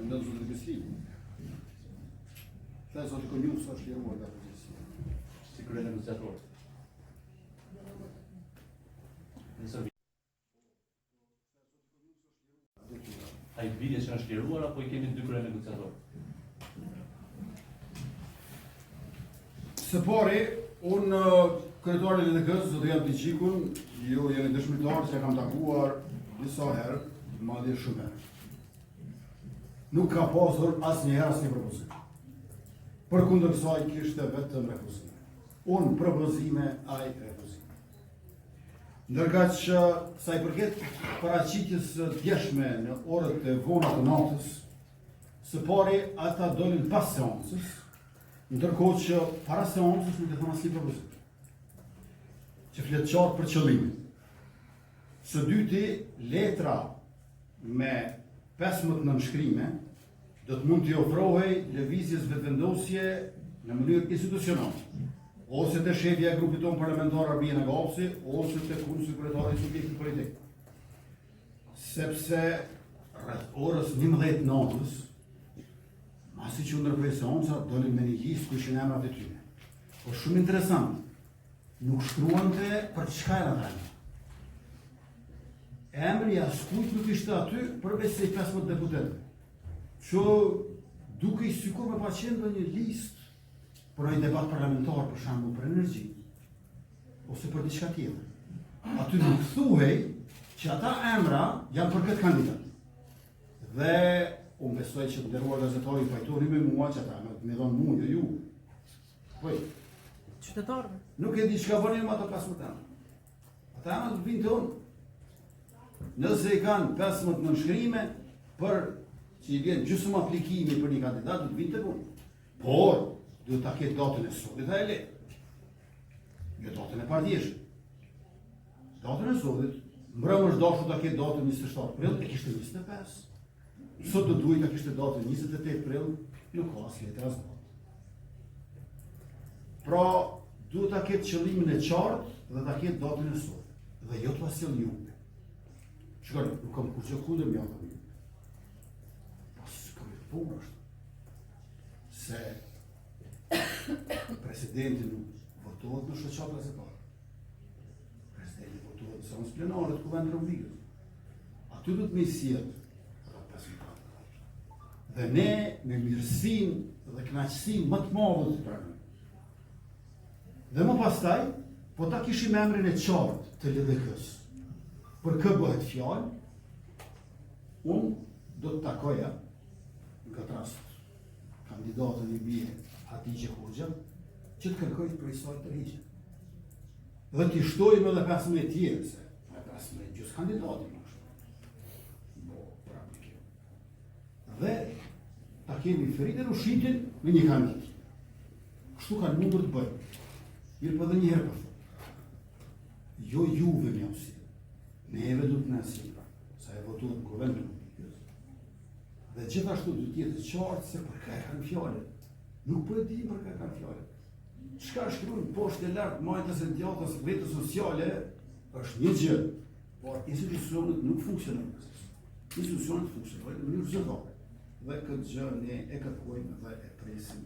Mendon zotë Besliu. Tha zoti Konjus është liruar nga përgjithësia. Si krye negociator. Ai bie që është liruar apo I kemi dy krye negociator? Së pari, unë kryetari I LDK-s, zotëria Biçikun, ju jeni dëshmitar që e kam takuar disa herë, madje shumë herë. Nuk ka pasur asnjëherë asnjë propozim. Përkundër kësaj kishte vetëm refuzime. Unë propozime, ai refuzime. Ndërkaq që sa I përket paraqitjes së djeshme në orët e vona të natës, së pari ata dolin pas seancës, ndërkohë që para seancës nuk e thonë asnjë propozim. Që flet qartë për qëllimin. Së dyti, letra me 15 nënshkrime do të mund t'i ofrohej lëvizjes vetëvendosje në mënyrë institucionale, ose të shefja e grupit tonë parlamentar Arbia Nagapsi, ose të kursi kryetari I subjektit politik. Sepse rreth orës 11 natës, masi që ndërprej seanca, dolin me një listë ku ishin emrat e tyre. Po shumë interesant, nuk shkruante për çka era ata. Emri askujt nuk ishte aty përveç se I 15 deputetëve. Që duke I sikur me paqen në një listë për një debat parlamentar, për shembull për energji, ose për diçka tjetër. Aty nuk thuhej që ata emra janë për këtë kandidat. Dhe unë besoj që nderuar gazetari pajtoni me mua që ata me dhonë mua, jo ju. Po. Qytetarëve. Nuk e di çka bënin me ato 15 emra. Ata emra do vinë te unë. Nëse I kanë 15 nënshkrime për që I vjen gjysmë aplikimi për një kandidat, do të vinë tek unë. Por, duhet ta ketë datën e sotit e lehtë. Jo datën e pardjeshme. Datën e sotit, mbrëmësh dashur ta ketë datën 27 prill, e kishte 25. Sot do duhet ta kishte datën 28 prill, nuk ka as letër as datë. Pra, duhet ta ketë qëllimin e qartë dhe ta ketë datën e sotit. Dhe jo t'u sjell ju. Shkoj, nuk kam kurrë kundër mja të mirë. Pas kam të punë është. Se presidenti nuk votohet në shoqata gazetare. Presidenti votohet në seancë plenare të Kuvendit Republikës. Aty do të më sjell ata 15. Dhe ne me mirësinë dhe kënaqësinë më të madhe të pranojmë. Dhe më pastaj, po ta kishim emrin e qartë të LDK-s. Për kë bëhet fjalë, unë do të takoja, në këtë rast, kandidatën I bie Hatixhe Hoxha, që të kërkoj prej saj të rigje. Dhe t'i shtojmë edhe 15 tjerë, se 15 gjysë kandidatin është. Bo, prapë kjo. Dhe ta kemi Feridën Ushitin me një kandidat. Kështu kanë mundur të bëjmë. Mirë për dhe njëherë për thotë. Jo juve një ausi. Neve du të nësim, sa e votuat në Kuvendit Republikës. Dhe gjithashtu du t'jetë qartë se për ka e kanë fjallet. Nuk për e di për ka e kanë fjallet. Çka shkruajnë poshtë e lartë majtës e djatës rrjetet sociale është një gjë, por institucionet nuk funksionojnë. Institucionet funksionojnë në mënyrë zyrtare. Dhe këtë gjë ne e kërkojmë dhe e presim.